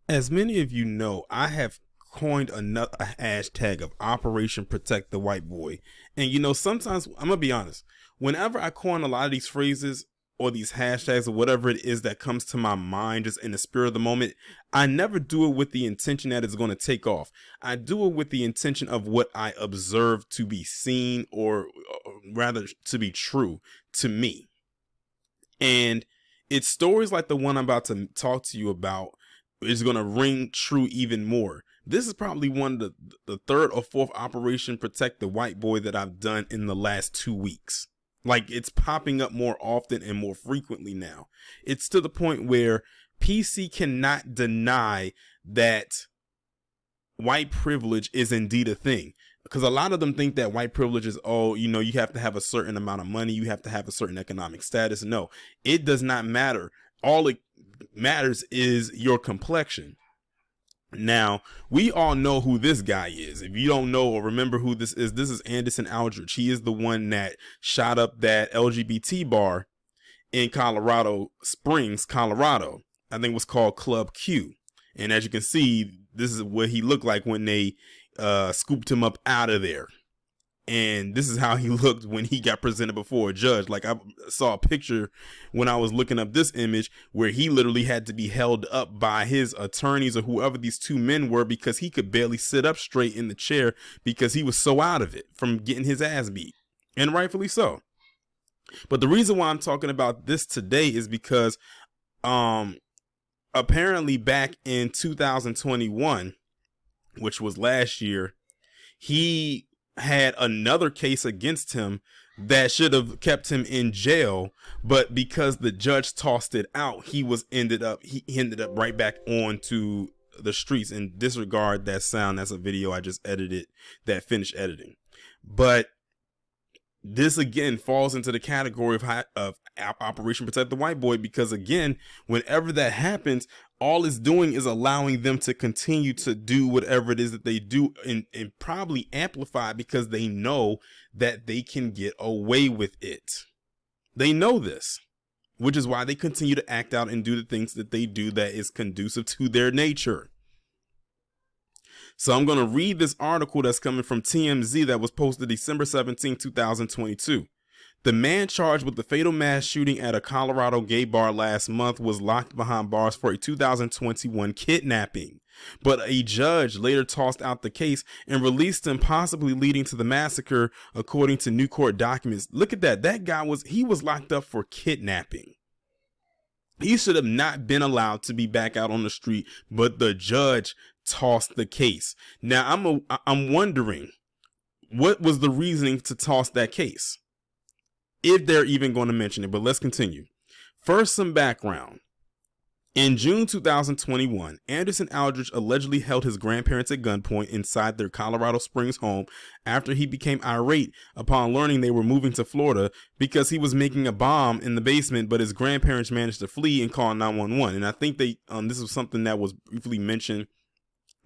As many of you know, I have coined another hashtag of Operation Protect the White Boy. And sometimes I'm gonna be honest, whenever I coin a lot of these phrases or these hashtags or whatever it is that comes to my mind just in the spirit of the moment, I never do it with the intention that it's going to take off. I do it with the intention of what I observe to be seen, or rather to be true to me. And it's stories like the one I'm about to talk to you about is going to ring true even more. This is probably one of the third or fourth Operation Protect the White Boy that I've done in the last 2 weeks. Like, it's popping up more often and more frequently now. It's to the point where PC cannot deny that white privilege is indeed a thing. Because a lot of them think that white privilege is, you have to have a certain amount of money, you have to have a certain economic status. No, it does not matter. All it matters is your complexion. Now, we all know who this guy is. If you don't know or remember who this is Aldrich. He is the one that shot up that LGBT bar in Colorado Springs, Colorado. I think it was called Club Q. And as you can see, this is what he looked like when they scooped him up out of there. And this is how he looked when he got presented before a judge. Like, I saw a picture when I was looking up this image where he literally had to be held up by his attorneys or whoever these two men were, because he could barely sit up straight in the chair because he was so out of it from getting his ass beat. And rightfully so. But the reason why I'm talking about this today is because apparently back in 2021, which was last year, he had another case against him that should have kept him in jail, but because the judge tossed it out, he ended up right back onto the streets. And disregard that sound. That's a video I just edited that finished editing. But this again falls into the category of Operation Protect the White Boy, because again, whenever that happens, all it's doing is allowing them to continue to do whatever it is that they do, and probably amplify, because they know that they can get away with it. They know this, which is why they continue to act out and do the things that they do that is conducive to their nature. So I'm going to read this article that's coming from TMZ that was posted December 17, 2022. The man charged with the fatal mass shooting at a Colorado gay bar last month was locked behind bars for a 2021 kidnapping. But a judge later tossed out the case and released him, possibly leading to the massacre, according to new court documents. Look at that. That guy was locked up for kidnapping. He should have not been allowed to be back out on the street, but the judge tossed the case. Now, I'm wondering, what was the reasoning to toss that case, if they're even going to mention it? But let's continue. First, some background. In June 2021, Anderson Aldrich allegedly held his grandparents at gunpoint inside their Colorado Springs home after he became irate upon learning they were moving to Florida because he was making a bomb in the basement, but his grandparents managed to flee and call 911. And I think this was something that was briefly mentioned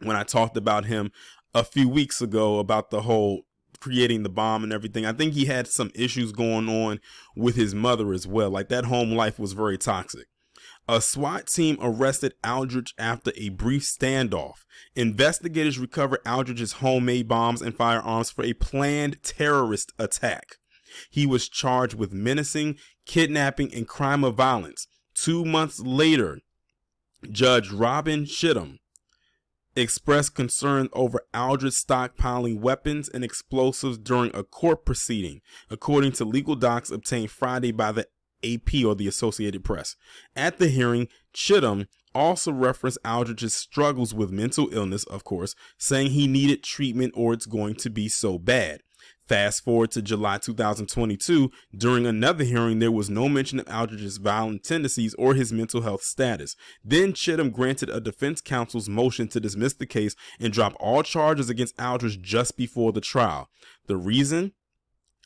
when I talked about him a few weeks ago about the whole creating the bomb and everything. I think he had some issues going on with his mother as well. Like, that home life was very toxic. A SWAT team arrested Aldrich after a brief standoff. Investigators recovered Aldrich's homemade bombs and firearms for a planned terrorist attack. He was charged with menacing, kidnapping, and crime of violence. 2 months later, Judge Robin Shittum expressed concern over Aldrich stockpiling weapons and explosives during a court proceeding, according to legal docs obtained Friday by the AP, or the Associated Press. At the hearing, Chittum also referenced Aldrich's struggles with mental illness, of course, saying he needed treatment or it's going to be so bad. Fast forward to July 2022, during another hearing, there was no mention of Aldrich's violent tendencies or his mental health status. Then Chittum granted a defense counsel's motion to dismiss the case and drop all charges against Aldrich just before the trial. The reason?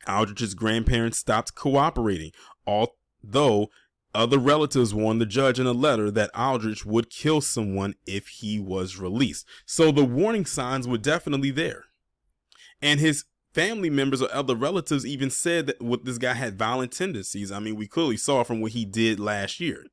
Aldrich's grandparents stopped cooperating, although other relatives warned the judge in a letter that Aldrich would kill someone if he was released. So the warning signs were definitely there. And his family members or other relatives even said that this guy had violent tendencies. I mean, we clearly saw from what he did last year.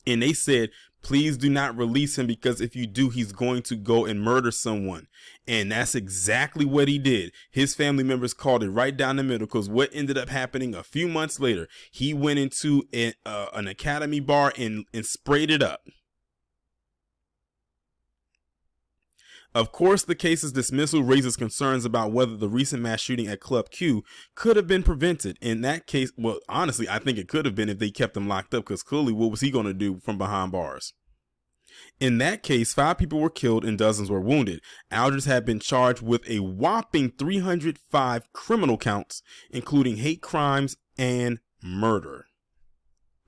And they said, please do not release him, because if you do, he's going to go and murder someone. And that's exactly what he did. His family members called it right down the middle, because what ended up happening a few months later, he went into an academy bar and sprayed it up. Of course, the case's dismissal raises concerns about whether the recent mass shooting at Club Q could have been prevented. In that case, well, honestly, I think it could have been if they kept him locked up, because clearly what was he going to do from behind bars? In that case, 5 people were killed and dozens were wounded. Aldrich had been charged with a whopping 305 criminal counts, including hate crimes and murder.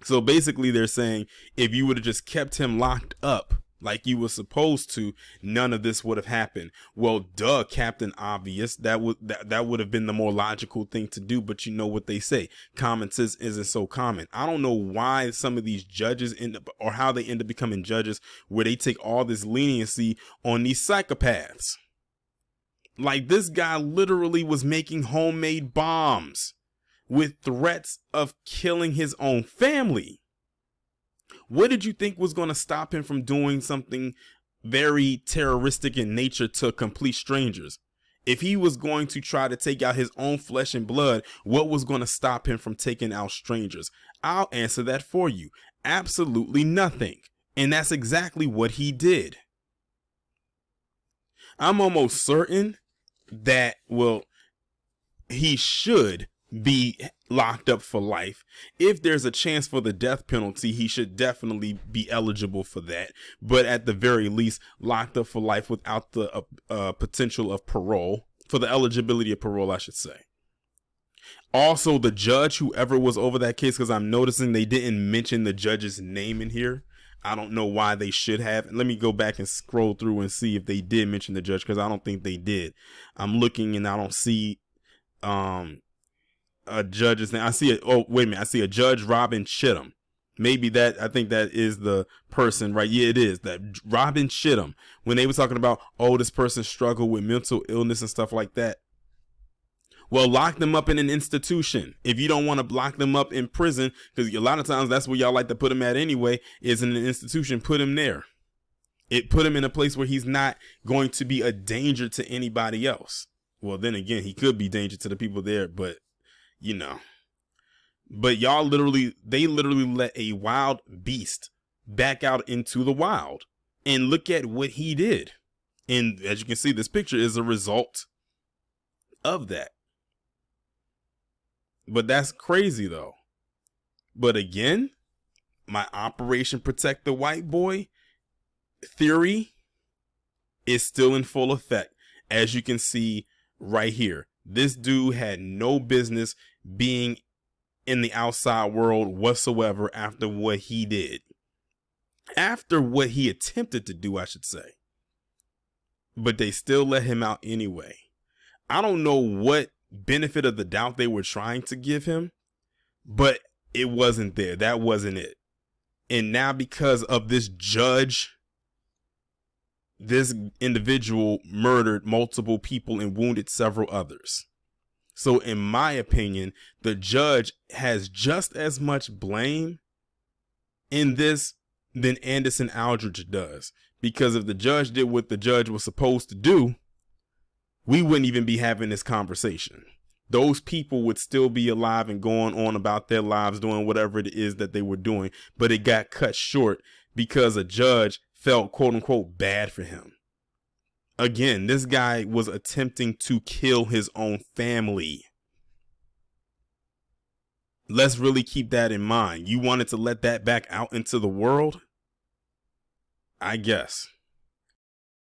So basically they're saying if you would have just kept him locked up like you were supposed to, none of this would have happened. Well, duh, Captain Obvious. That would have been the more logical thing to do. But you know what they say, common sense isn't so common. I don't know why some of these judges end up, or how they end up becoming judges, where they take all this leniency on these psychopaths. Like, this guy literally was making homemade bombs with threats of killing his own family. What did you think was going to stop him from doing something very terroristic in nature to complete strangers? If he was going to try to take out his own flesh and blood, what was going to stop him from taking out strangers? I'll answer that for you. Absolutely nothing. And that's exactly what he did. I'm almost certain that, well, he should be locked up for life. If there's a chance for the death penalty, he should definitely be eligible for that. But at the very least, locked up for life without the potential of parole, for the eligibility of parole, I should say. Also, the judge, whoever was over that case, because I'm noticing they didn't mention the judge's name in here. I don't know why they should have. Let me go back and scroll through and see if they did mention the judge, because I don't think they did. I'm looking and I don't see a judge's name. I see it. Oh, wait a minute. I see a Judge Robin Chittum. Maybe that, I think that is the person, right? Yeah, it is. That Robin Chittum. When they were talking about, oh, this person struggled with mental illness and stuff like that. Well, lock them up in an institution. If you don't want to lock them up in prison, because a lot of times that's where y'all like to put him at anyway, is in an institution, put him there. It put him in a place where he's not going to be a danger to anybody else. Well, then again, he could be danger to the people there, but you know. But they literally let a wild beast back out into the wild. And look at what he did. And as you can see, this picture is a result of that. But that's crazy though. But again, my Operation Protect the White Boy theory is still in full effect. As you can see right here. This dude had no business being in the outside world whatsoever after what he did. After what he attempted to do, I should say. But they still let him out anyway. I don't know what benefit of the doubt they were trying to give him, but it wasn't there. That wasn't it. And now because of this judge, this individual murdered multiple people and wounded several others. So in my opinion, the judge has just as much blame in this than Anderson Aldrich does. Because if the judge did what the judge was supposed to do, we wouldn't even be having this conversation. Those people would still be alive and going on about their lives, doing whatever it is that they were doing. But it got cut short because a judge felt, quote unquote, bad for him. Again, this guy was attempting to kill his own family. Let's really keep that in mind. You wanted to let that back out into the world? I guess.